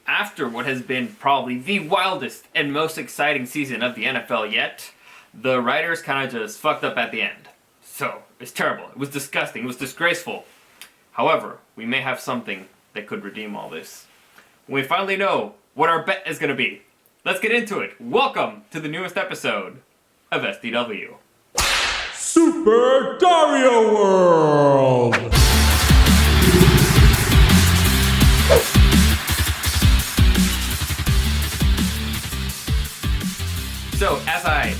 after what has been probably the wildest and most exciting season of the NFL yet, the writers kind of just fucked up at the end. So, it's terrible. It was disgusting. It was disgraceful. However, we may have something that could redeem all this. When we finally know what our bet is going to be, let's get into it. Welcome to the newest episode of SDW. Super Dario World! So, as I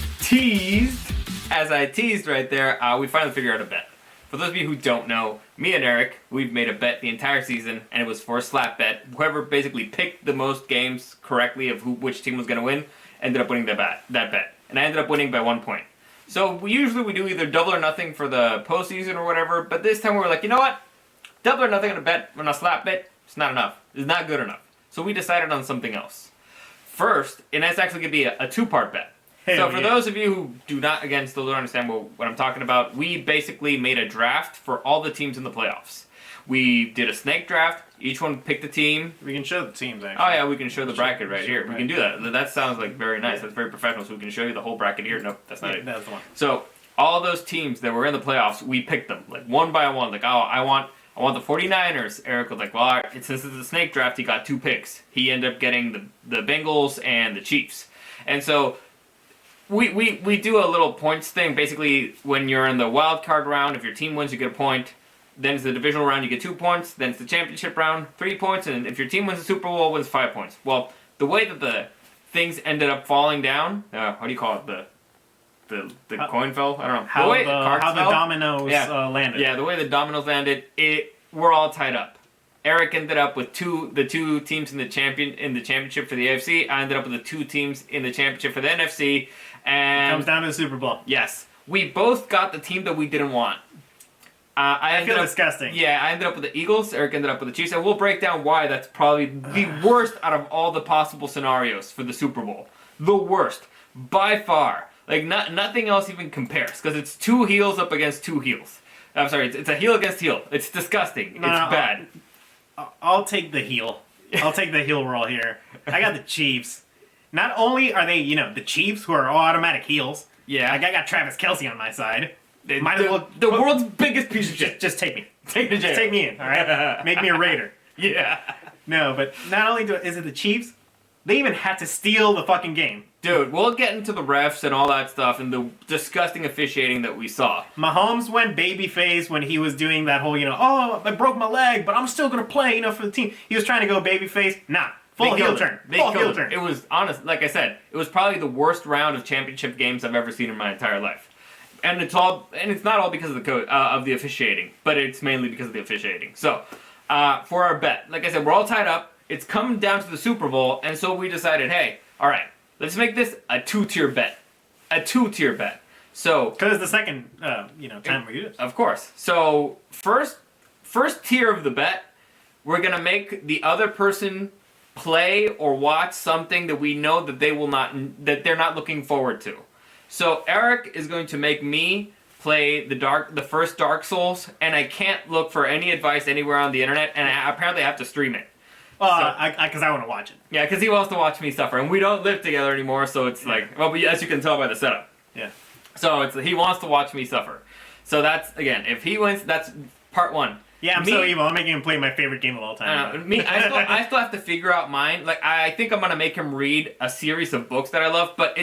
teased right there, we finally figured out a bet. For those of you who don't know, me and Eric, we've made a bet the entire season, and it was for a slap bet. Whoever basically picked the most games correctly of which team was going to win, ended up winning that bet. And I ended up winning by 1 point. So we usually do either double or nothing for the postseason or whatever, but this time we were like, you know what? Double or nothing on a bet, on a slap bet, it's not enough. It's not good enough. So we decided on something else. First, and that's actually going to be a two-part bet. So for those of you who do not, again, still don't understand what I'm talking about, we basically made a draft for all the teams in the playoffs. We did a snake draft. Each one picked a team. We can show the teams, actually. Oh, yeah, we can show the bracket right here. We can do that. That sounds like very nice. That's very professional, so we can show you the whole bracket here. Nope, that's not it. That's the one. So all those teams that were in the playoffs, we picked them, like one by one. Like, oh, I want the 49ers. Eric was like, well, since it's a snake draft, he got 2 picks. He ended up getting the Bengals and the Chiefs. And so we do a little points thing. Basically, when you're in the wild card round, if your team wins, you get a point. Then it's the divisional round, you get 2 points. Then it's the championship round, 3 points. And if your team wins the Super Bowl, wins 5 points. Well, the way that the things ended up falling down, how do you call it? The coin fell? I don't know. How the dominoes landed. Yeah, the way the dominoes landed, we're all tied up. Eric ended up with the two teams in the championship for the AFC. I ended up with the 2 teams in the championship for the NFC. And it comes down to the Super Bowl. Yes. We both got the team that we didn't want. I feel disgusting. Yeah, I ended up with the Eagles. Eric ended up with the Chiefs. And we'll break down why that's probably the worst out of all the possible scenarios for the Super Bowl. The worst. By far. Like, nothing else even compares. Because it's 2 heels up against 2 heels. I'm sorry, it's a heel against heel. It's disgusting. It's bad. I'll take the heel. I'll take the heel roll here. I got the Chiefs. Not only are they, the Chiefs, who are all automatic heels. Yeah. I got Travis Kelce on my side. The world's biggest piece of shit. Just take me. Take me to jail. Just take me in, all right? Make me a Raider. Yeah. No, but not only is it the Chiefs, they even had to steal the fucking game. Dude, we'll get into the refs and all that stuff and the disgusting officiating that we saw. Mahomes went babyface when he was doing that whole, oh, I broke my leg, but I'm still going to play, for the team. He was trying to go babyface. Nah. Full heel turn. Full heel turn. It was, honest, like I said, it was probably the worst round of championship games I've ever seen in my entire life. And it's not all because of the officiating, but it's mainly because of the officiating. So, for our bet, like I said, we're all tied up. It's coming down to the Super Bowl, and so we decided, hey, all right, let's make this a 2-tier bet. A 2-tier bet. So, because the second, time we do this. Of course. So, first tier of the bet, we're gonna make the other person play or watch something that we know that they're not looking forward to. So Eric is going to make me play the first Dark Souls, and I can't look for any advice anywhere on the internet, and apparently I have to stream it. Because I want to watch it. Yeah, because he wants to watch me suffer, and we don't live together anymore, so it's like, well, as you can tell by the setup. Yeah. So he wants to watch me suffer. So that's, again, if he wins, that's part 1. Yeah, I'm so evil. I'm making him play my favorite game of all time. I still have to figure out mine. Like, I think I'm gonna make him read a series of books that I love, but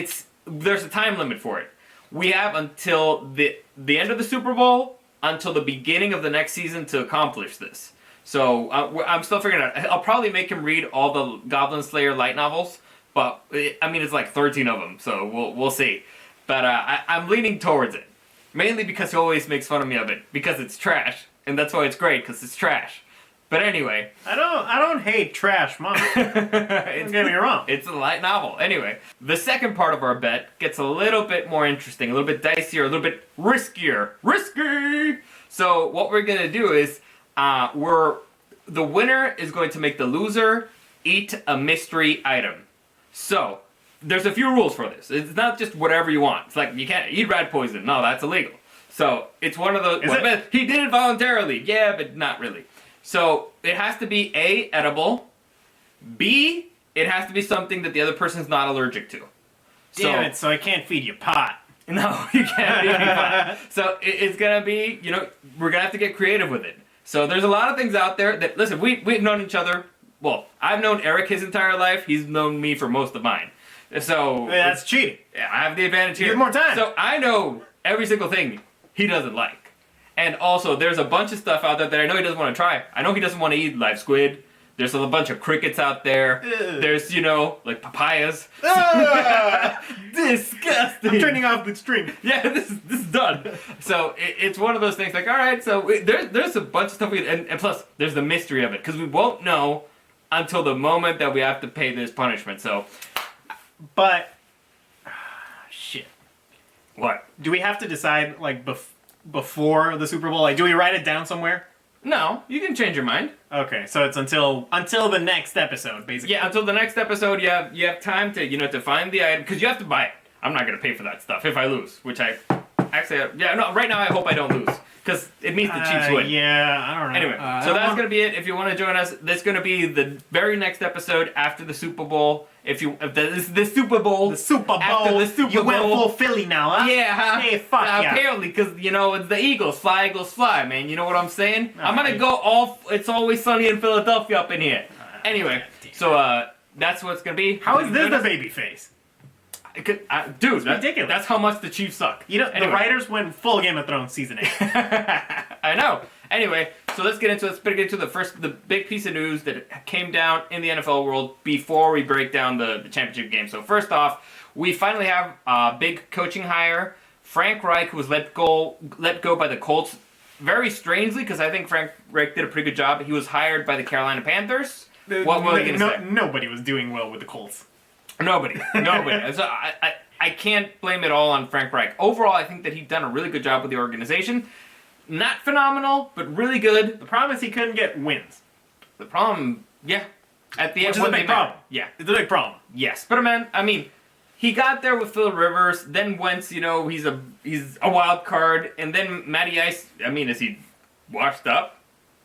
there's a time limit for it. We have until the end of the Super Bowl, until the beginning of the next season to accomplish this. So I'm still figuring it out. I'll probably make him read all the Goblin Slayer light novels, but it's like 13 of them, so we'll see. But I'm leaning towards it, mainly because he always makes fun of me of it because it's trash. And that's why it's great, because it's trash. But anyway. I don't hate trash, Mom. Don't get me wrong. It's a light novel. Anyway, the second part of our bet gets a little bit more interesting, a little bit dicier, a little bit riskier. Risky! So what we're going to do is, the winner is going to make the loser eat a mystery item. So, there's a few rules for this. It's not just whatever you want. It's like, you can't eat rat poison. No, that's illegal. So, it's one of those... He did it voluntarily. Yeah, but not really. So, it has to be A, edible, B, it has to be something that the other person's not allergic to. Damn it, so I can't feed you pot. No, you can't be fine. So it's gonna be, we're gonna have to get creative with it. So there's a lot of things out there that, listen, we've known each other. Well, I've known Eric his entire life. He's known me for most of mine. So That's cheating. I have the advantage here. You have more time. So I know every single thing he doesn't like. And also, there's a bunch of stuff out there that I know he doesn't want to try. I know he doesn't want to eat live squid. There's a bunch of crickets out there. Ugh. There's, like papayas. Disgusting. I'm turning off the stream. Yeah, this is done. So it's one of those things like, all right, so there's a bunch of stuff, and plus there's the mystery of it, because we won't know until the moment that we have to pay this punishment. So, but shit. What? Do we have to decide like before the Super Bowl? Like, do we write it down somewhere? No, you can change your mind. Okay, so it's until the next episode, basically. Yeah, until the next episode, you have time to to find the item, because you have to buy it. I'm not gonna pay for that stuff if I lose, which I actually right now I hope I don't lose, because it means the Chiefs win. Yeah, I don't know. Anyway, so that's gonna be it. If you want to join us, this is gonna be the very next episode after the Super Bowl. If the Super Bowl, after the Super you Bowl, went full Philly now, huh? yeah, huh? Hey, fuck yeah. Apparently, because it's the Eagles fly, man. You know what I'm saying? I'm gonna Right. go It's Always Sunny in Philadelphia up in here. Anyway, so that's what it's gonna be. How is this the baby face? Dude, that's ridiculous. That's how much the Chiefs suck. The Anyway. writers went full Game of Thrones season 8. I know. Anyway, so let's get into the big piece of news that came down in the NFL world before we break down the championship game. So first off, we finally have a big coaching hire. Frank Reich, who was let go by the Colts, very strangely, because I think Frank Reich did a pretty good job. He was hired by the Carolina Panthers. What were they going to say? Nobody was doing well with the Colts. Nobody. So I can't blame it all on Frank Reich. Overall, I think that he's done a really good job with the organization. Not phenomenal, but really good. The problem is he couldn't get wins. The problem, yeah. At the end, Which is when a big they problem. Yeah. It's a big problem. Yes, but man, I mean, he got there with Phil Rivers. Then Wentz, he's a wild card, and then Matty Ice. I mean, is he washed up?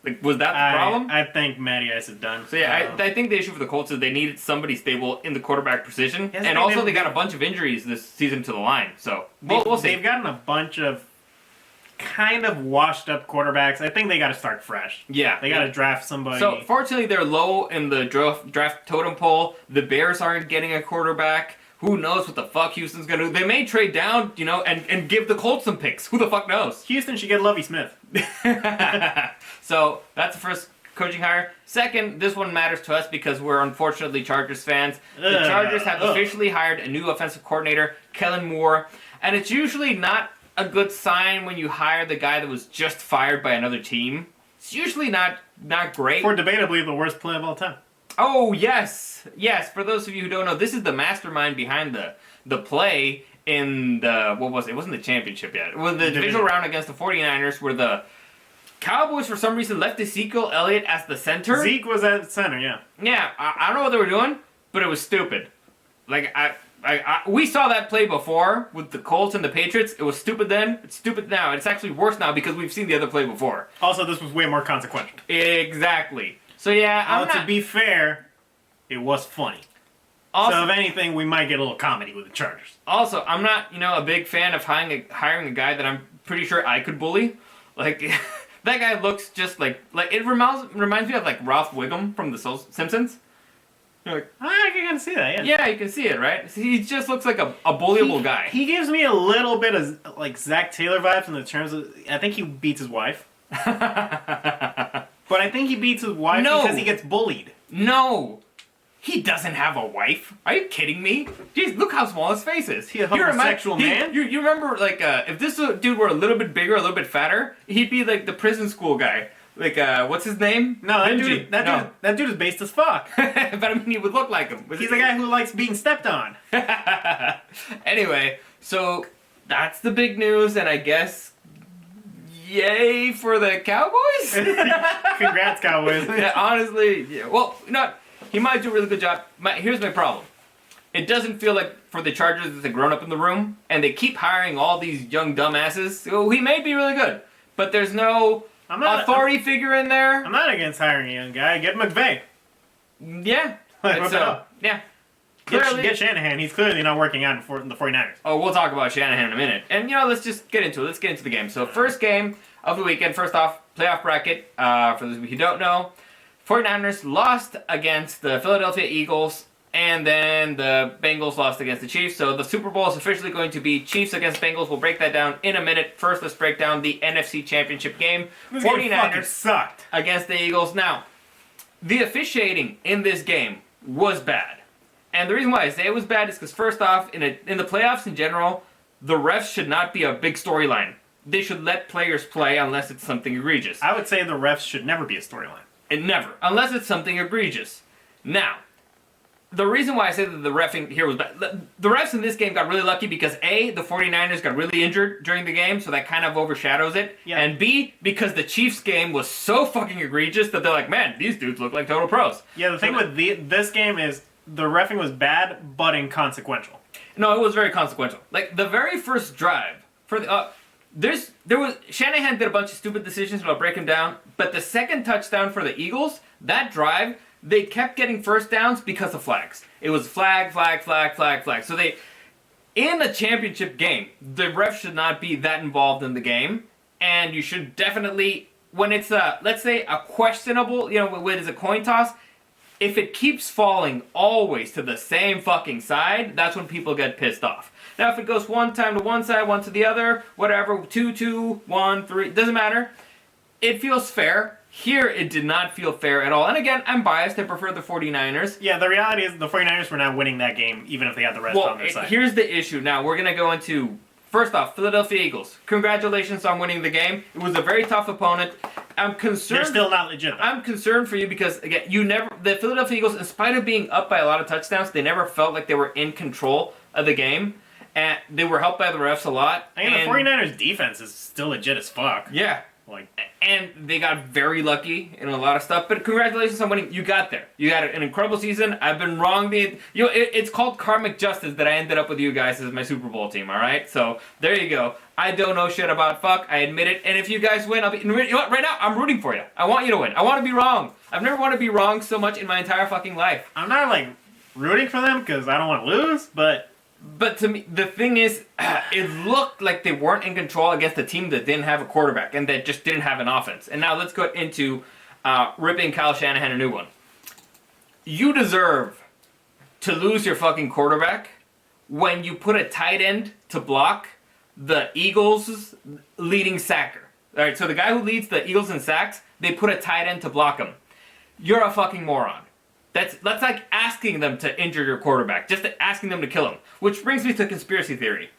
Like, was that the problem? I think Matty Ice is done. So yeah, I think the issue for the Colts is they needed somebody stable in the quarterback position, Yes, and also they got a bunch of injuries this season to the line. So we'll see. They've gotten a bunch of kind of washed up quarterbacks. I think they got to start fresh. Yeah, They got to draft somebody. So fortunately, they're low in the draft totem pole. The Bears aren't getting a quarterback. Who knows what the fuck Houston's gonna do? They may trade down, and give the Colts some picks. Who the fuck knows? Houston should get Lovie Smith. So that's the first coaching hire. Second, this one matters to us because we're unfortunately Chargers fans. The Chargers have officially hired a new offensive coordinator, Kellen Moore, and it's usually not a good sign when you hire the guy that was just fired by another team. It's usually not great. For debatably the worst play of all time. Oh, yes. For those of you who don't know, this is the mastermind behind the play in the, what was it? It wasn't the championship yet. It was the divisional round against the 49ers where the Cowboys, for some reason, left Ezekiel Elliott as the center. Zeke was at center, yeah. Yeah, I don't know what they were doing, but it was stupid. Like, we saw that play before with the Colts and the Patriots. It was stupid then. It's stupid now. It's actually worse now because we've seen the other play before. Also, this was way more consequential. Exactly. So yeah, To be fair, it was funny. Also, So if anything, we might get a little comedy with the Chargers. Also, I'm not, a big fan of hiring a guy that I'm pretty sure I could bully. Like, that guy looks just like it reminds me of like Ralph Wiggum from the Simpsons. You're like, I can kind of see that, yeah. yeah, you can see it, right? He just looks like a bullyable guy. He gives me a little bit of like Zach Taylor vibes in the terms of, I think he beats his wife. But I think he beats his wife because he gets bullied. No. He doesn't have a wife. Are you kidding me? Jeez, look how small his face is. He a homosexual man? You remember, like, if this dude were a little bit bigger, a little bit fatter, he'd be like the prison school guy. Like, what's his name? No, Benji. that dude is based as fuck. But I mean, he would look like him. He's the guy who likes being stepped on. Anyway, so that's the big news, and I guess, yay for the Cowboys? Congrats, Cowboys. Yeah, honestly, yeah. Well, he might do a really good job. Here's my problem. It doesn't feel like for the Chargers there's a grown-up in the room, and they keep hiring all these young dumbasses. So he may be really good, but there's no authority figure in there. I'm not against hiring a young guy. Get McVay. Yeah, Whip it so, up. yeah. Get Shanahan. He's clearly not working out in the 49ers. Oh, we'll talk about Shanahan in a minute. And, let's just get into it. Let's get into the game. So, first game of the weekend. First off, playoff bracket. For those of you who don't know, 49ers lost against the Philadelphia Eagles, and then the Bengals lost against the Chiefs. So, the Super Bowl is officially going to be Chiefs against Bengals. We'll break that down in a minute. First, let's break down the NFC Championship game. This game fucking 49ers sucked. against the Eagles. Now, the officiating in this game was bad. And the reason why I say it was bad is because, first off, in the playoffs in general, the refs should not be a big storyline. They should let players play unless it's something egregious. I would say the refs should never be a storyline. And never. Unless it's something egregious. Now, the reason why I say that the reffing here was bad, the refs in this game got really lucky because A, the 49ers got really injured during the game, so that kind of overshadows it. Yeah. And B, because the Chiefs game was so fucking egregious that they're like, man, these dudes look like total pros. Yeah, the thing with this game is the reffing was bad, but inconsequential. No, it was very consequential. Like, the very first drive for the Shanahan did a bunch of stupid decisions, but I'll break them down. But the second touchdown for the Eagles, that drive, they kept getting first downs because of flags. It was flag. So in a championship game, the ref should not be that involved in the game, and you should definitely, when it's let's say a questionable, when it's a coin toss, if it keeps falling always to the same fucking side, that's when people get pissed off. Now, if it goes one time to one side, one to the other, whatever, 2-2, 1-3, doesn't matter. It feels fair. Here, it did not feel fair at all. And again, I'm biased. I prefer the 49ers. Yeah, the reality is the 49ers were not winning that game, even if they had the rest on their side. Here's the issue. Now, we're going to go into, first off, Philadelphia Eagles. Congratulations on winning the game. It was a very tough opponent. I'm concerned. They're still not legit, though. I'm concerned for you because, again, the Philadelphia Eagles, in spite of being up by a lot of touchdowns, they never felt like they were in control of the game. And they were helped by the refs a lot. I mean, the 49ers defense is still legit as fuck. Yeah. And they got very lucky in a lot of stuff. But congratulations on winning. You got there. You had an incredible season. I've been wrong. It's called karmic justice that I ended up with you guys as my Super Bowl team, all right? So there you go. I don't know shit about fuck. I admit it. And if you guys win, I'll be... You know what? Right now, I'm rooting for you. I want you to win. I want to be wrong. I've never wanted to be wrong so much in my entire fucking life. I'm not, rooting for them because I don't want to lose, but... But to me, the thing is, it looked like they weren't in control against a team that didn't have a quarterback and that just didn't have an offense. And now let's go into ripping Kyle Shanahan a new one. You deserve to lose your fucking quarterback when you put a tight end to block the Eagles' leading sacker. All right, so the guy who leads the Eagles in sacks, they put a tight end to block him. You're a fucking moron. That's like asking them to injure your quarterback, just asking them to kill him. Which brings me to conspiracy theory.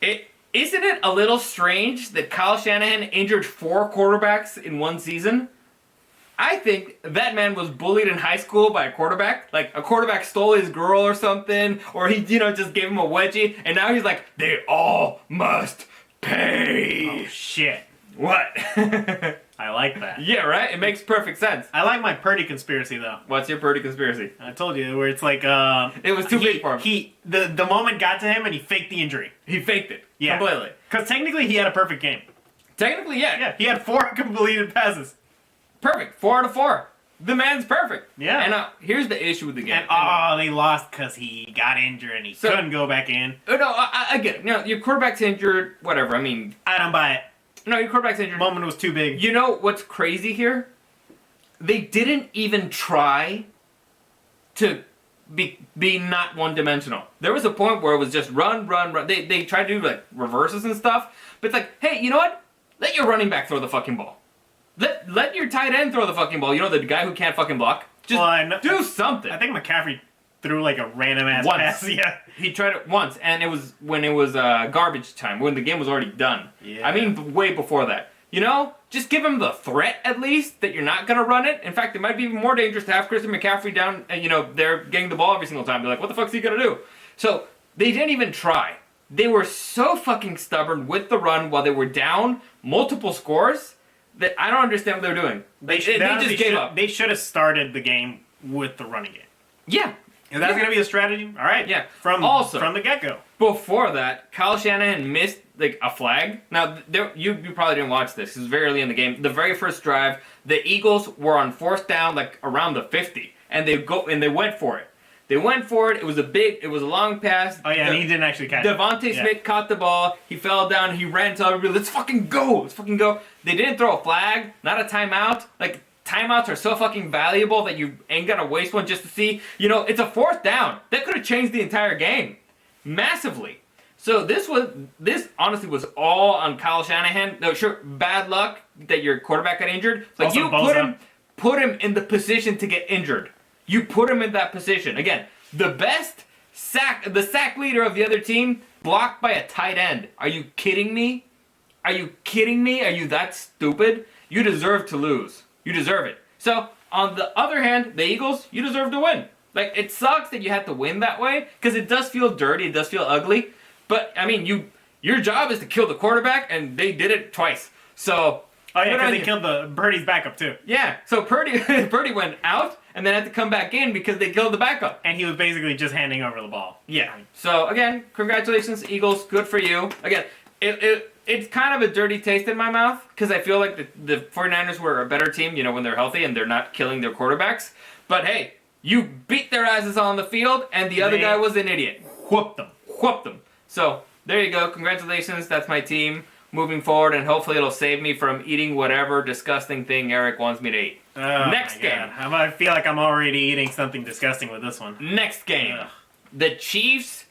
Isn't it a little strange that Kyle Shanahan injured 4 quarterbacks in one season? I think that man was bullied in high school by a quarterback. Like, a quarterback stole his girl or something, or he, just gave him a wedgie, and now he's like, they all must pay. Oh, shit. What? I like that. Yeah, right? It makes perfect sense. I like my Purdy conspiracy, though. What's your Purdy conspiracy? I told you, where it's like, it was too big for him. The moment got to him and he faked the injury. He faked it. Yeah. Completely. Because technically he had a perfect game. Technically, yeah. Yeah, he had 4 completed passes. Perfect. 4 out of 4. The man's perfect. Yeah. And here's the issue with the game. And they lost because he got injured and he couldn't go back in. No, I get it. Your quarterback's injured, whatever. I mean... I don't buy it. No, your quarterback's injured. Moment was too big. You know what's crazy here? They didn't even try to be not one-dimensional. There was a point where it was just run. They tried to do, reverses and stuff. But it's like, hey, you know what? Let your running back throw the fucking ball. Let your tight end throw the fucking ball. You know, the guy who can't fucking block? Just do something. I think McCaffrey threw a random-ass once. pass. Yeah. He tried it once, and it was when it was garbage time, when the game was already done. Yeah. I mean, way before that. Just give him the threat, at least, that you're not going to run it. In fact, it might be even more dangerous to have Christian McCaffrey down, and, they're getting the ball every single time. They're like, what the fuck's he going to do? So, they didn't even try. They were so fucking stubborn with the run while they were down multiple scores that I don't understand what they're doing. They just gave up. They should have started the game with the running game. Yeah. If that's going to be a strategy, all right. Yeah. From the get-go. Before that, Kyle Shanahan missed a flag. Now, you probably didn't watch this. It was very early in the game. The very first drive, the Eagles were on 4th down, around the 50. and they went for it. They went for it. It was a long pass. Oh, yeah, and he didn't actually catch it. Devontae Smith caught the ball. He fell down. He ran to everybody. Let's fucking go. Let's fucking go. They didn't throw a flag, not a timeout. Like, timeouts are so fucking valuable that you ain't gonna waste one just to see. It's a 4th down. That could have changed the entire game. Massively. So this honestly was all on Kyle Shanahan. No, sure, bad luck that your quarterback got injured. Like, Also you put him in the position to get injured. You put him in that position. Again, the sack leader of the other team, blocked by a tight end. Are you kidding me? Are you kidding me? Are you that stupid? You deserve to lose. You deserve it. So, on the other hand, the Eagles, you deserve to win. Like, it sucks that you had to win that way, because it does feel dirty, it does feel ugly. But, I mean, your job is to kill the quarterback, and they did it twice. So... Oh, yeah, because they killed Purdy's backup, too. Yeah, so Purdy went out, and then had to come back in because they killed the backup. And he was basically just handing over the ball. Yeah. So, again, congratulations, Eagles. Good for you. Again, it's kind of a dirty taste in my mouth, because I feel like the 49ers were a better team, when they're healthy and they're not killing their quarterbacks. But, hey, you beat their asses on the field, and the other guy was an idiot. Whooped them. So, there you go. Congratulations. That's my team moving forward, and hopefully it'll save me from eating whatever disgusting thing Eric wants me to eat. Next game. I feel like I'm already eating something disgusting with this one. Next game. The Chiefs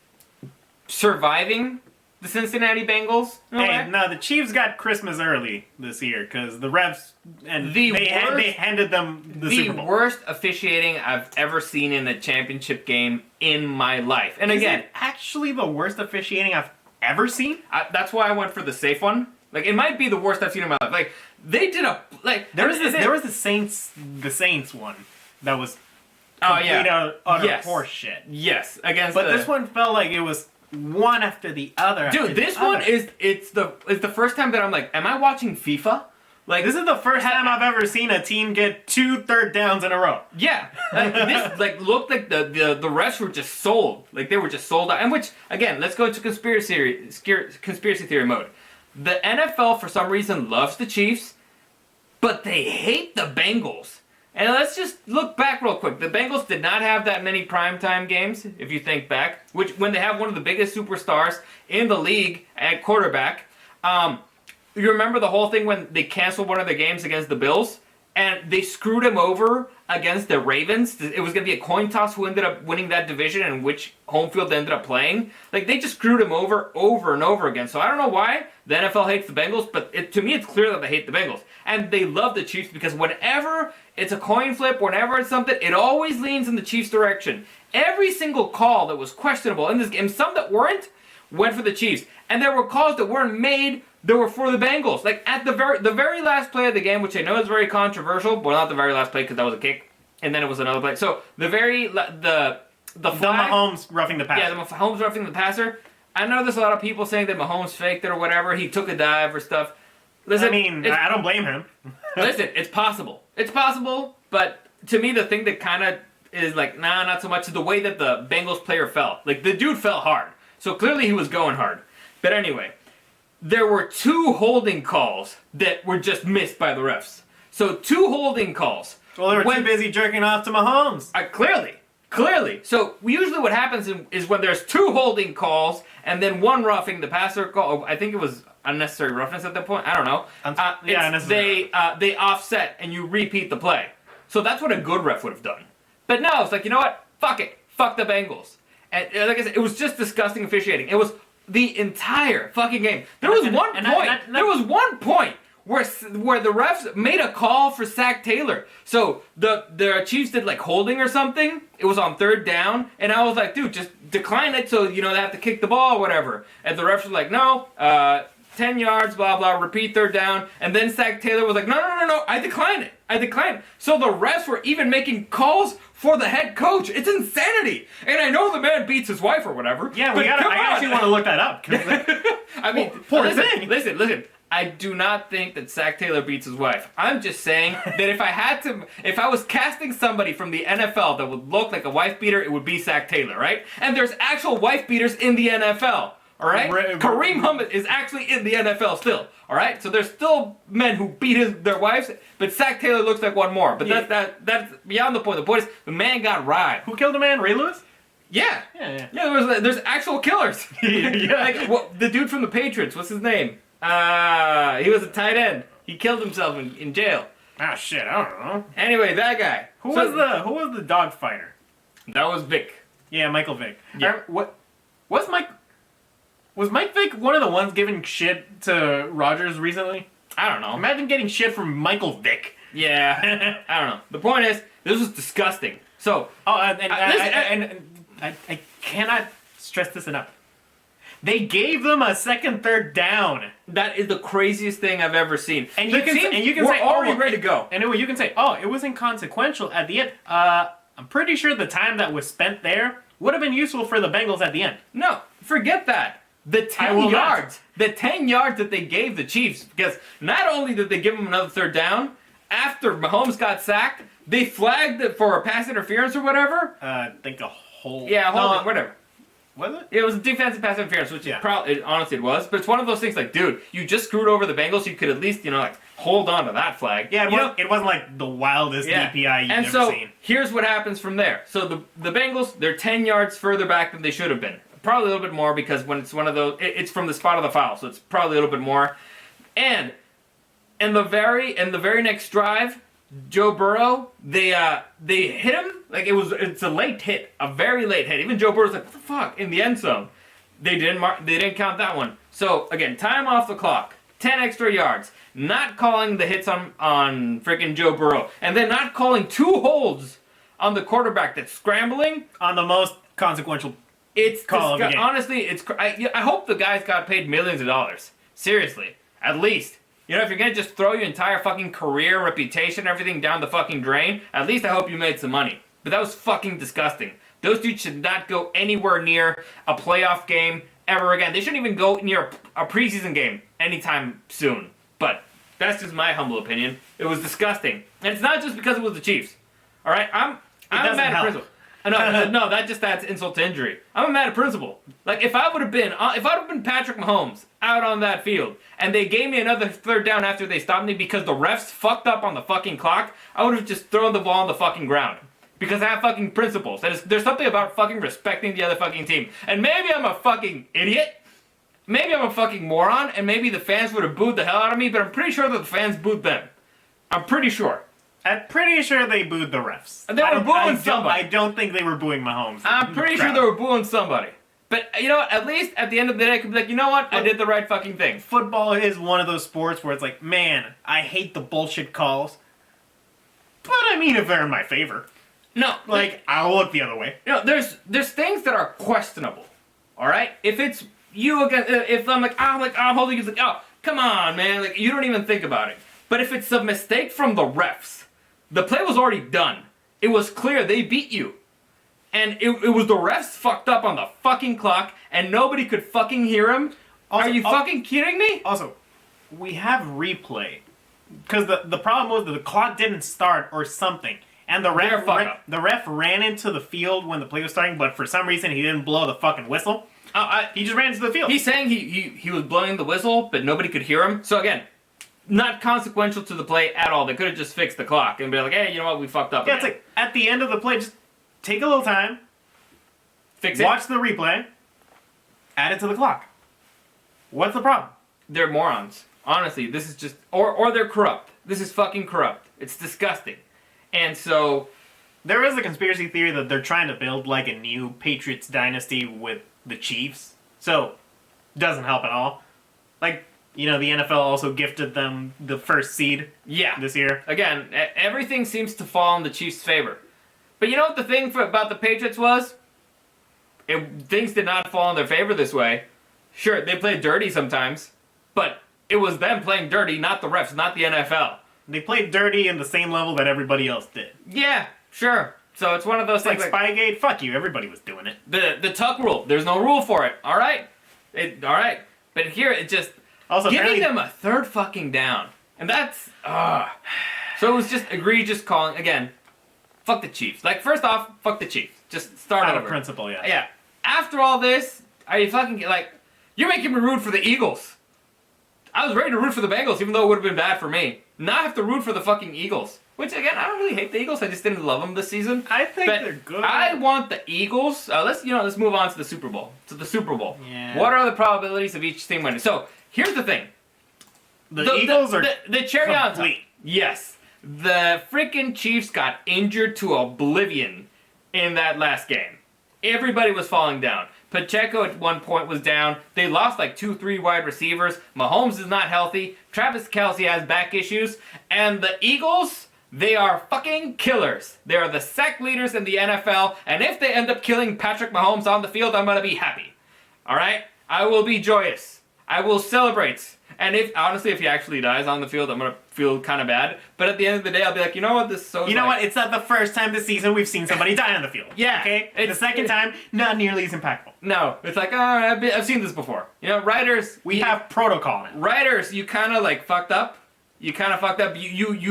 surviving the Cincinnati Bengals. No, the Chiefs got Christmas early this year because the refs they handed them the Super Bowl. The worst officiating I've ever seen in a championship game in my life. And again, actually the worst officiating I've ever seen. That's why I went for the safe one. Like, it might be the worst I've seen in my life. Like, they did there was the Saints one that was utter horse shit. Yes, but this one felt like it was one after the other. Dude, this one is the first time that I'm like, am I watching FIFA? Like, this is the first time I've ever seen a team get 2 third downs in a row. Yeah, this looked like the refs were just sold. Like, they were just sold out. And which, again, let's go into conspiracy theory mode. The NFL for some reason loves the Chiefs, but they hate the Bengals. And let's just look back real quick. The Bengals did not have that many primetime games, if you think back, which when they have one of the biggest superstars in the league at quarterback. You remember the whole thing when they canceled one of the games against the Bills? And they screwed him over against the Ravens. It was going to be a coin toss who ended up winning that division and which home field they ended up playing. Like, they just screwed him over and over again. So I don't know why the NFL hates the Bengals, but to me it's clear that they hate the Bengals. And they love the Chiefs because whenever it's a coin flip, whenever it's something, it always leans in the Chiefs' direction. Every single call that was questionable in this game, some that weren't, went for the Chiefs. And there were calls that weren't made that were for the Bengals. Like, at the very last play of the game, which I know is very controversial, well, not the very last play because that was a kick, and then it was another play. So, the flag... Mahomes roughing the passer. Yeah, the Mahomes roughing the passer. I know there's a lot of people saying that Mahomes faked it or whatever. He took a dive or stuff. Listen, I don't blame him. Listen, it's possible. It's possible, but to me, the thing that kind of is like, nah, not so much, is the way that the Bengals player fell. Like, the dude fell hard. So, clearly he was going hard. But anyway... There were 2 holding calls that were just missed by the refs. So 2 holding calls. Well, they were too busy jerking off to Mahomes. Clearly. So usually what happens is when there's 2 holding calls and then 1 roughing the passer call. I think it was unnecessary roughness at that point. I don't know. They offset and you repeat the play. So that's what a good ref would have done. But no, it's like, you know what? Fuck it. Fuck the Bengals. And like I said, it was just disgusting officiating. It was the entire fucking game. There was one point where the refs made a call for Zach Taylor. So the Chiefs did like holding or something. It was on 3rd down, and I was like, dude, just decline it so they have to kick the ball or whatever. And the refs were like, no, 10 yards, blah blah, repeat 3rd down. And then Zach Taylor was like, no, I decline it. So the refs were even making calls for the head coach. It's insanity. And I know the man beats his wife or whatever. Yeah, I actually want to look that up. I mean, listen. I do not think that Zach Taylor beats his wife. I'm just saying that if I was casting somebody from the NFL that would look like a wife beater, it would be Zach Taylor, right? And there's actual wife beaters in the NFL. All right, Kareem Hunt is actually in the NFL still. All right, so there's still men who beat their wives, but Zach Taylor looks like one more. But that's beyond the point. The point is the man got ride. Who killed a man? Ray Lewis? Yeah. There's actual killers. Like the dude from the Patriots. What's his name? He was a tight end. He killed himself in jail. Ah, shit. I don't know. Anyway, that guy. Who was the dog fighter? That was Vic. Yeah, Michael Vick. Yeah. Was Mike Vick one of the ones giving shit to Rodgers recently? I don't know. Imagine getting shit from Michael Vick. Yeah. I don't know. The point is, this was disgusting. So. I cannot stress this enough. They gave them a second, third down. That is the craziest thing I've ever seen. And you can we're say, already ready to go. And you can say, oh, it was inconsequential at the end. I'm pretty sure the time that was spent there would have been useful for the Bengals at the end. No, forget that. The 10 yards. The 10 yards that they gave the Chiefs, because not only did they give them another third down, after Mahomes got sacked, they flagged it for a pass interference or whatever. I think a whole... Yeah, whatever. Was it? It was a defensive pass interference, which honestly it was. But it's one of those things like, dude, you just screwed over the Bengals. You could at least, hold on to that flag. Yeah, it wasn't like the wildest DPI you've ever seen. Here's what happens from there. So the Bengals, they're 10 yards further back than they should have been. Probably a little bit more because when it's one of those, it's from the spot of the foul, so it's probably a little bit more. And in the very next drive, Joe Burrow, they hit him like it's a late hit, a very late hit. Even Joe Burrow's like, what the fuck, in the end zone. They didn't count that one. So again, time off the clock, 10 extra yards, not calling the hits on freaking Joe Burrow, and then not calling 2 holds on the quarterback that's scrambling on the most consequential. It's call of the game. Honestly, I hope the guys got paid millions of dollars. Seriously, at least. If you're gonna just throw your entire fucking career, reputation, everything down the fucking drain, at least I hope you made some money. But that was fucking disgusting. Those dudes should not go anywhere near a playoff game ever again. They shouldn't even go near a preseason game anytime soon. But that's just my humble opinion. It was disgusting, and it's not just because it was the Chiefs. All right, I'm mad at principle. No, that just adds insult to injury. I'm mad at principle. Like if I would have been Patrick Mahomes out on that field, and they gave me another third down after they stopped me because the refs fucked up on the fucking clock, I would have just thrown the ball on the fucking ground. Because I have fucking principles. There's something about fucking respecting the other fucking team. And maybe I'm a fucking idiot. Maybe I'm a fucking moron, and maybe the fans would have booed the hell out of me, but I'm pretty sure that the fans booed them. I'm pretty sure. I'm pretty sure they booed the refs. They were booing somebody. I don't think they were booing Mahomes. I'm pretty sure they were booing somebody. But, at least at the end of the day, I could be like, you know what? I did the right fucking thing. Football is one of those sports where it's like, man, I hate the bullshit calls. But I mean, if they're in my favor. No. I'll look the other way. There's things that are questionable. All right? If it's you against, if I'm I'm holding you, it's like, oh, come on, man. Like, you don't even think about it. But if it's a mistake from the refs, the play was already done. It was clear they beat you. And it was the refs fucked up on the fucking clock, and nobody could fucking hear him. Also, are you fucking kidding me? Also, we have replay. Because the problem was that the clock didn't start or something. And the ref ran into the field when the play was starting, but for some reason he didn't blow the fucking whistle. He just ran into the field. He's saying he was blowing the whistle, but nobody could hear him. So again, not consequential to the play at all. They could have just fixed the clock and be like, hey, you know what, we fucked up again. It's like, at the end of the play, just take a little time, fix it, watch the replay, add it to the clock. What's the problem? They're morons. Honestly, this is just... Or they're corrupt. This is fucking corrupt. It's disgusting. And so... There is a conspiracy theory that they're trying to build like a new Patriots dynasty with the Chiefs. So, doesn't help at all. Like... the NFL also gifted them the first seed this year. Again, everything seems to fall in the Chiefs' favor. But you know what the thing about the Patriots was? Things did not fall in their favor this way. Sure, they played dirty sometimes, but it was them playing dirty, not the refs, not the NFL. They played dirty in the same level that everybody else did. Yeah, sure. So it's one of those things like Spygate, fuck you, everybody was doing it. The tuck rule, there's no rule for it, alright? Alright, but here it just... Also, giving them a third fucking down. And that's... So it was just egregious calling. Again, fuck the Chiefs. Like, first off, fuck the Chiefs. Just start out over. of principle, yeah. Yeah. After all this, are you fucking... Like, You're making me root for the Eagles. I was ready to root for the Bengals, even though it would have been bad for me. Now I have to root for the fucking Eagles. Which, again, I don't really hate the Eagles. I just didn't love them this season. I think But they're good. I want the Eagles. Let's move on to the Super Bowl. Yeah. What are the probabilities of each team winning? So here's the thing. The Eagles are the cherry on top. complete. Yes, the freaking Chiefs got injured to oblivion in that last game. Everybody was falling down. Pacheco at one point was down. They lost like 2-3 wide receivers. Mahomes is not healthy. Travis Kelce has back issues. And the Eagles, they are fucking killers. They are the sack leaders in the NFL. And if they end up killing Patrick Mahomes on the field, I'm going to be happy. Alright? I will be joyous. I will celebrate. And if he actually dies on the field, I'm going to feel kind of bad. But at the end of the day, I'll be like, you know what, this is so... You know what? It's not the first time this season we've seen somebody die on the field. Yeah. Okay? The second time, not nearly as impactful. No. It's like, I've seen this before. You know, writers... We have protocol now. Writers, you kind of like fucked up. You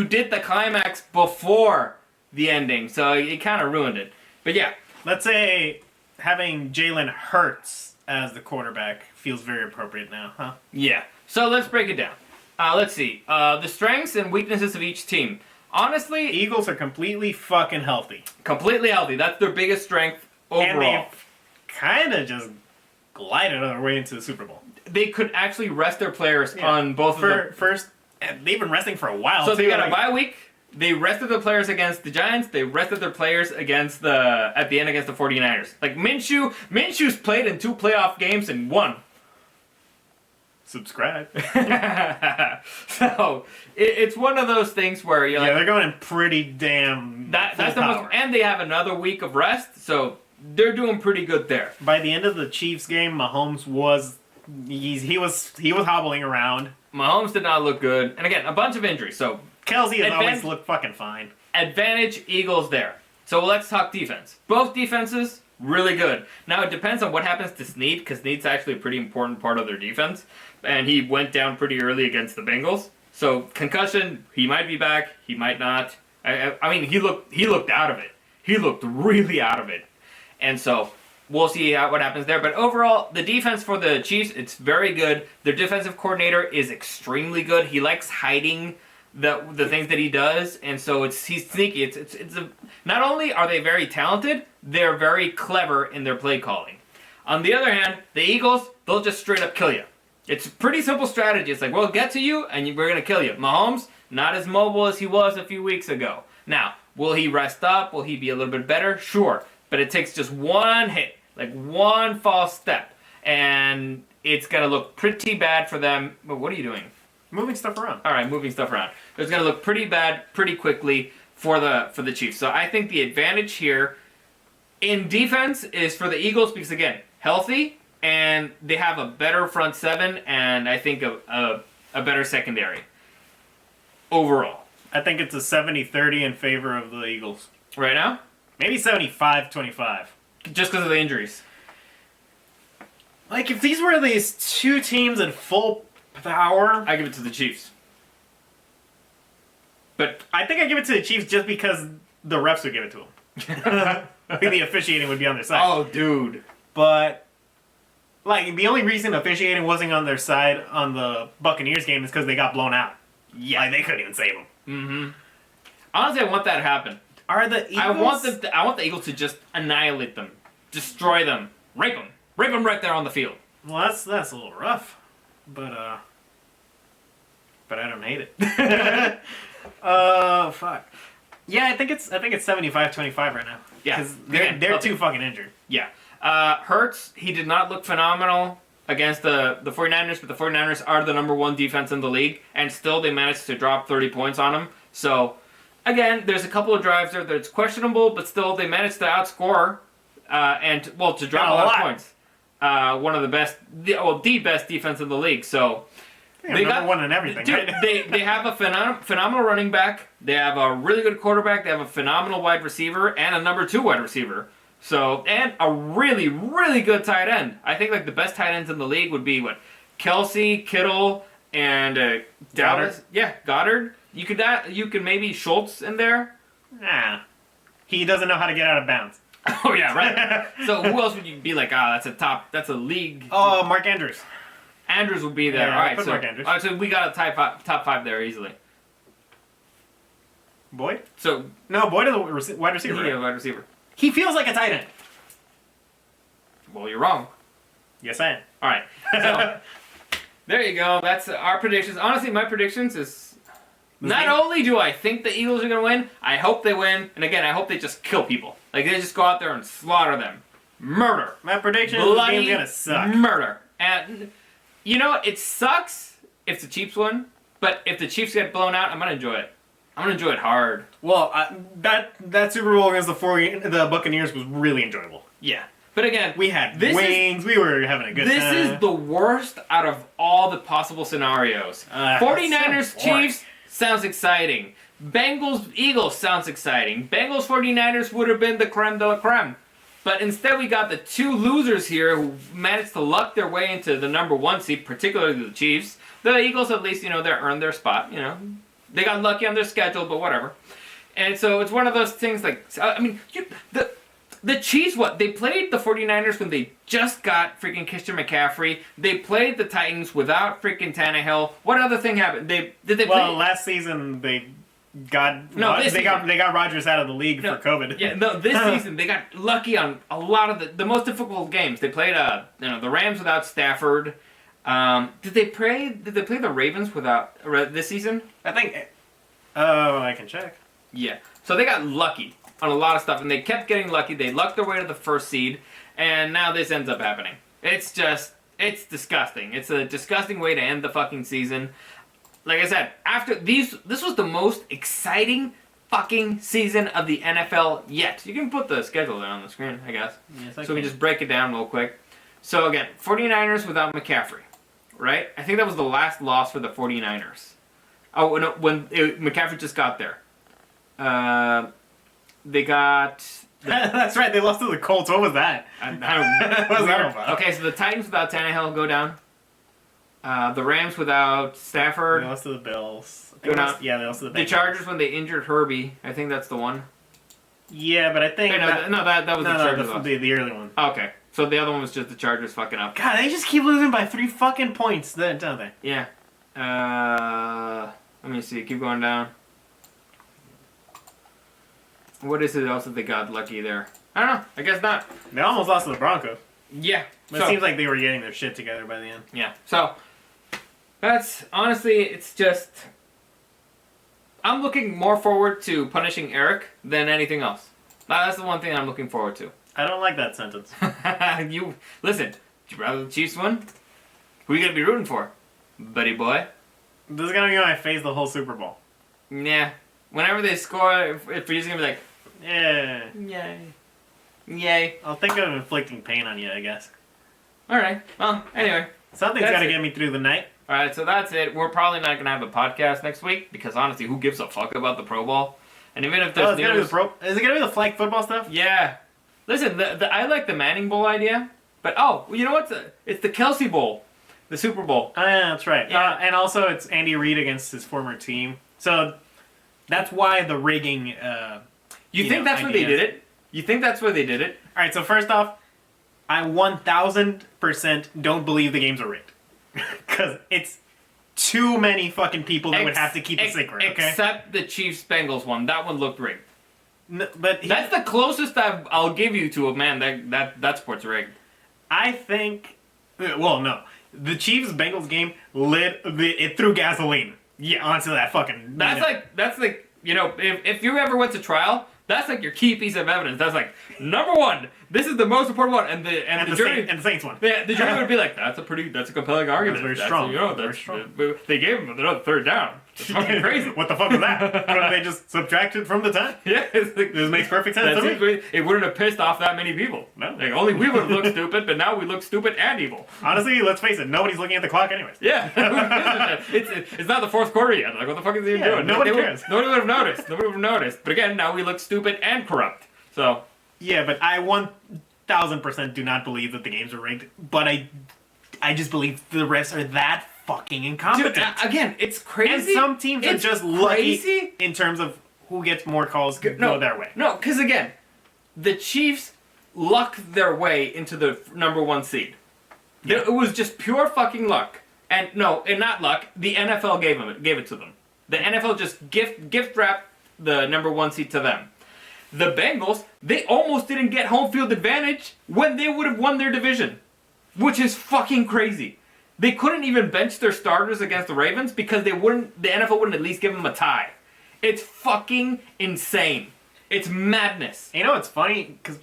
did the climax before the ending, so it kind of ruined it. But yeah. Let's say having Jalen Hurts as the quarterback feels very appropriate now, huh? Yeah. So let's break it down. Let's see. The strengths and weaknesses of each team. Honestly, Eagles are completely fucking healthy. completely healthy. That's their biggest strength And overall. they've kind of just glided their way into the Super Bowl. They could actually rest their players on both of them. First, and they've been resting for a while. So they too, got a like- bye week. They rested their players against the Giants. They rested their players against at the end against the 49ers. Like Minshew's played in 2 playoff games and won. Subscribe. So it's one of those things where you're Yeah, like, they're going in pretty damn that's full the most, power. and they have another week of rest, so they're doing pretty good there. By the end of the Chiefs game, Mahomes was he was hobbling around. Mahomes did not look good, and again, a bunch of injuries. So Kelsey has Advan- always looked fucking fine. advantage Eagles there. So let's talk defense. Both defenses really good. Now it depends on what happens to Snead, because Snead's actually a pretty important part of their defense, and he went down pretty early against the Bengals. So concussion, he might be back, he might not. I mean, he looked out of it. He looked really out of it, and so we'll see what happens there. But overall, the defense for the Chiefs, it's very good. Their defensive coordinator is extremely good. He likes hiding the things that he does, and so he's sneaky. Not only are they very talented, they're very clever in their play calling. On the other hand, the Eagles, they'll just straight up kill you. It's a pretty simple strategy. It's like, we'll get to you, and we're going to kill you. Mahomes, not as mobile as he was a few weeks ago. Now, will he rest up? Will he be a little bit better? Sure. But it takes just one hit, like one false step, and it's going to look pretty bad for them. But what are you doing? Moving stuff around. All right, moving stuff around. It's going to look pretty bad pretty quickly for the Chiefs. So I think the advantage here in defense is for the Eagles because, again, healthy, and they have a better front seven, and I think a better secondary overall. I think it's a 70-30 in favor of the Eagles. Right now? Maybe 75-25. Just because of the injuries. Like, if these were these two teams in full power, I give it to the Chiefs. But I think I give it to the Chiefs just because the refs would give it to them. I think the officiating would be on their side. oh, dude. But, like, the only reason officiating wasn't on their side on the Buccaneers game is because they got blown out. Yeah. Like, they couldn't even save them. Mm-hmm. Honestly, I want that to happen. Are the Eagles... I want the Eagles to just annihilate them, destroy them, rape them right there on the field. Well, that's a little rough. But I don't hate it. Fuck. Yeah, I think it's 75-25 right now. Yeah, because they're okay. too fucking injured. Yeah. Hurts, he did not look phenomenal against the 49ers, but the 49ers are the number 1 defense in the league, and still they managed to drop 30 points on them. So, again, there's a couple of drives there that's questionable, but still they managed to outscore to drop a lot of points. One of the best, the best defense in the league. So They got one in everything. Dude, right? they have a phenomenal running back. They have a really good quarterback. They have a phenomenal wide receiver and a number 2 wide receiver. So, and a really, really good tight end. I think like the best tight ends in the league would be Kelsey, Kittle, and Dallas. Yeah, Goddard. You could maybe Schultz in there. Nah. He doesn't know how to get out of bounds. Oh yeah, right. So who else would you be like? That's a league. Oh, Mark Andrews. Andrews would be there. Yeah, all right, put so Mark Andrews. all right, so we got a top five there easily. Boyd? So No, Boyd is a wide receiver. yeah, right? wide receiver. He feels like a tight end. Well, you're wrong. Yes, I am. All right, so there you go. That's our predictions. Honestly, my predictions is not only do I think the Eagles are gonna win, I hope they win, and again, I hope they just kill people. Like they just go out there and slaughter them, murder. My prediction is the game's gonna suck. Murder. And you know, it sucks if the Chiefs win, but if the Chiefs get blown out, I'm gonna enjoy it. I'm gonna enjoy it hard. Well, that Super Bowl against the Buccaneers was really enjoyable. Yeah. But again, We had wings. We were having a good time. this is the worst out of all the possible scenarios. 49ers so boring. Chiefs sounds exciting. Bengals Eagles sounds exciting. Bengals 49ers would have been the creme de la creme. But instead we got the two losers here who managed to luck their way into the number one seed, particularly the Chiefs. The Eagles at least, they earned their spot, They got lucky on their schedule, but whatever. And so it's one of those things like, the Chiefs, they played the 49ers when they just got freaking Christian McCaffrey. They played the Titans without freaking Tannehill. What other thing happened? Did they play? Last season they got this they got Rodgers out of the league for COVID. Yeah, no, this season they got lucky on a lot of the most difficult games. They played the Rams without Stafford. Did they play the Ravens without this season? I think. Oh, I can check. Yeah. So they got lucky on a lot of stuff, and they kept getting lucky. They lucked their way to the first seed, and now this ends up happening. It's disgusting. It's a disgusting way to end the fucking season. Like I said, this was the most exciting fucking season of the NFL yet. You can put the schedule there on the screen, I guess. Yes, So we can just break it down real quick. So again, 49ers without McCaffrey, right? I think that was the last loss for the 49ers. Oh, no, McCaffrey just got there. They got... That's right, they lost to the Colts. What was that? I don't What was that about? Okay, so the Titans without Tannehill go down. The Rams without Stafford. They lost to the Bills. Go down. Yeah, they lost to the Bengals. The Chargers when they injured Herbie. I think that's the one. Yeah, but I think... Wait, that was the Chargers loss. the early one. Okay, so the other one was just the Chargers fucking up. God, they just keep losing by 3 fucking points, don't they? Yeah. Let me see. Keep going down. What is it else that they got lucky there? I don't know. I guess not. They almost lost to the Broncos. Yeah. But it seems like they were getting their shit together by the end. Yeah. So, that's... Honestly, it's just... I'm looking more forward to punishing Eric than anything else. That's the one thing I'm looking forward to. I don't like that sentence. Listen, would you rather the Chiefs win? Who are you going to be rooting for? Buddy boy? This is going to be my face the whole Super Bowl. Yeah. Whenever they score, if you're just going to be like... Yeah. Yay. Yay. I'll think of inflicting pain on you, I guess. Alright. Well, anyway. Something's got to get me through the night. Alright, so that's it. We're probably not going to have a podcast next week because honestly, who gives a fuck about the Pro Bowl? And even if there's Is it going to be the flag football stuff? Yeah. Listen, I like the Manning Bowl idea, but you know what? It's the Kelsey Bowl. The Super Bowl. Oh, yeah, that's right. Yeah. And also, it's Andy Reid against his former team. So, that's why the rigging... You think that's where they did it? You think that's where they did it? Alright, so first off, I 1000% don't believe the games are rigged. Because it's too many fucking people that would have to keep a secret, okay? Except the Chiefs-Bengals one. That one looked rigged. But That's the closest I'll give you to a man that sport's rigged. I think... Well, no. The Chiefs-Bengals game it threw gasoline onto that fucking... That's like, if you ever went to trial... That's like your key piece of evidence. That's like, number one, this is the most important one, and the jury and the Saints one. Yeah, the jury would be like, that's a compelling argument. That's very strong. Very strong. They gave him another third down. It's fucking crazy. What the fuck was that? Couldn't they just subtract it from the time? Yeah, it's like, This makes perfect sense to me. It wouldn't have pissed off that many people. No. Like, only we would have looked stupid, but now we look stupid and evil. Honestly, let's face it, nobody's looking at the clock anyways. Yeah. It's not the fourth quarter yet. Like, what the fuck is he even doing? Nobody cares. Nobody would have noticed. Nobody would have noticed. But again, now we look stupid and corrupt. So... Yeah, but I 1000% do not believe that the games are rigged, but I just believe the refs are that fucking incompetent. Dude, again, it's crazy. And some teams are just lucky in terms of who gets more calls go their way. No, because again, the Chiefs lucked their way into the number 1 seed. It was just pure fucking luck. And not luck. The NFL gave it to them. The NFL just gift wrapped the number 1 seed to them. The Bengals, they almost didn't get home field advantage when they would have won their division, which is fucking crazy. They couldn't even bench their starters against the Ravens because the NFL wouldn't at least give them a tie. It's fucking insane. It's madness. You know what's funny? Because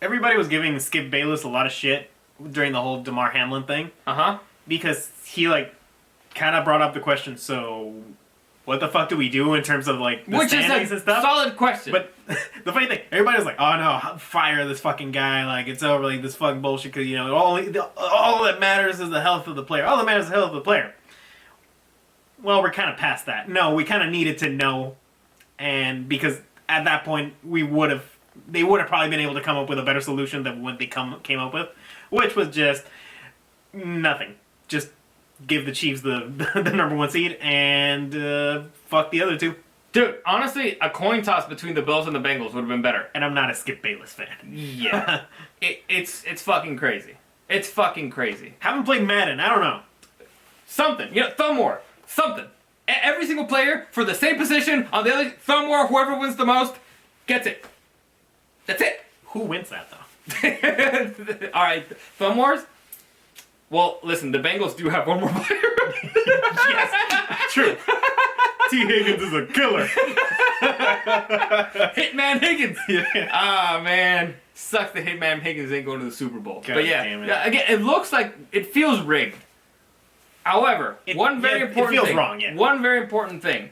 everybody was giving Skip Bayless a lot of shit during the whole Damar Hamlin thing. Because he, kind of brought up the question, so what the fuck do we do in terms of, the standings and stuff? Solid question. But the funny thing, everybody was like, oh no, fire this fucking guy, it's over, this fucking bullshit, because, all that matters is the health of the player. All that matters is the health of the player. Well, we're kind of past that. No, we kind of needed to know, and because at that point, they would have probably been able to come up with a better solution than what they came up with, which was just nothing. Just give the Chiefs the number 1 seed and fuck the other two. Dude, honestly, a coin toss between the Bills and the Bengals would have been better. And I'm not a Skip Bayless fan. Yeah. It's fucking crazy. It's fucking crazy. Haven't played Madden. I don't know. Something. Thumb war. Something. Every single player for the same position on the other thumb war, whoever wins the most, gets it. That's it. Who wins that, though? All right. Thumb wars? Well, listen, the Bengals do have one more player. Yes, true. T. Higgins is a killer. Hitman Higgins. Yeah. Ah, man. Sucks that Hitman Higgins ain't going to the Super Bowl. God but damn it. yeah, again, it looks like it feels rigged. However, one very important thing. Wrong, yeah. One very important thing.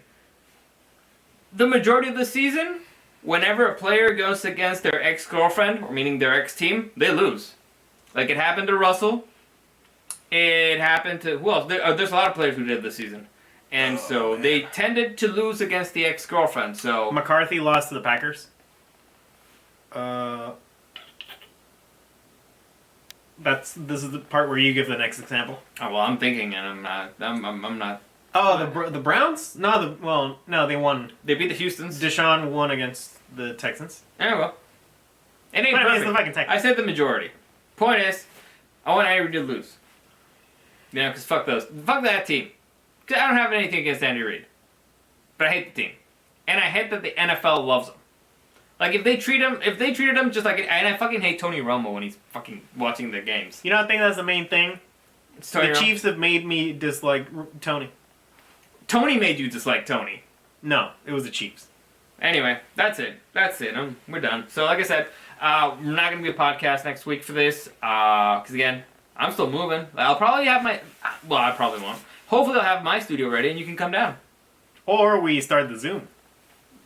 The majority of the season, whenever a player goes against their ex-girlfriend, or meaning their ex-team, they lose. Like it happened to Russell. It happened to who else? There's a lot of players who did this season, and they tended to lose against the ex-girlfriend. So McCarthy lost to the Packers. This is the part where you give the next example. Oh, well, I'm thinking, and I'm not. I'm not. Oh, the Browns? No, they won. They beat the Houstons. Deshaun won against the Texans. Yeah, well, it ain't But I mean, perfect. it's the fucking Texans. I said the majority. Point is, Owen and Henry did lose. Because fuck those. Fuck that team. 'Cause I don't have anything against Andy Reid. But I hate the team. And I hate that the NFL loves them. If they treated him just like... And I fucking hate Tony Romo when he's fucking watching the games. You know, I think that's the main thing. It's Tony The Romo. Chiefs have made me dislike Tony. Tony made you dislike Tony. No, it was the Chiefs. Anyway, that's it. We're done. So like I said, we're not going to be a podcast next week for this. Because again, I'm still moving. I'll probably have my... Well, I probably won't. Hopefully I'll have my studio ready and you can come down. Or we start the Zoom.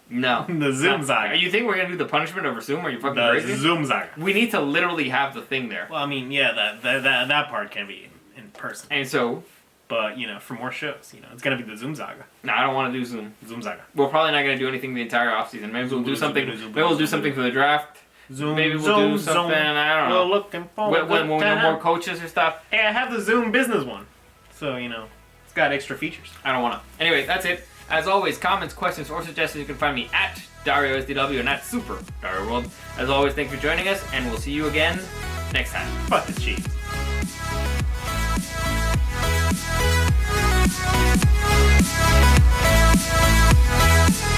No. The Zoom Zaga. You think we're going to do the punishment over Zoom? Are you fucking The crazy? Zoom Zaga. We need to literally have the thing there. Well, I mean, yeah, that part can be in person. And so... But, for more shows, it's going to be the Zoom Zaga. No, I don't want to do Zoom. Zoom Zaga. We're probably not going to do anything the entire offseason. Maybe we'll do something. Maybe we'll do something for the draft. Zoom, Maybe we'll do something. I don't know. We're looking for When we know more coaches or stuff. Hey, I have the Zoom business one. So, it's got extra features. I don't want to. Anyway, that's it. As always, comments, questions, or suggestions, you can find me at Dario SDW and at Super Dario World. As always, thanks for joining us, and we'll see you again next time. Fuck the Chiefs. We'll be right back.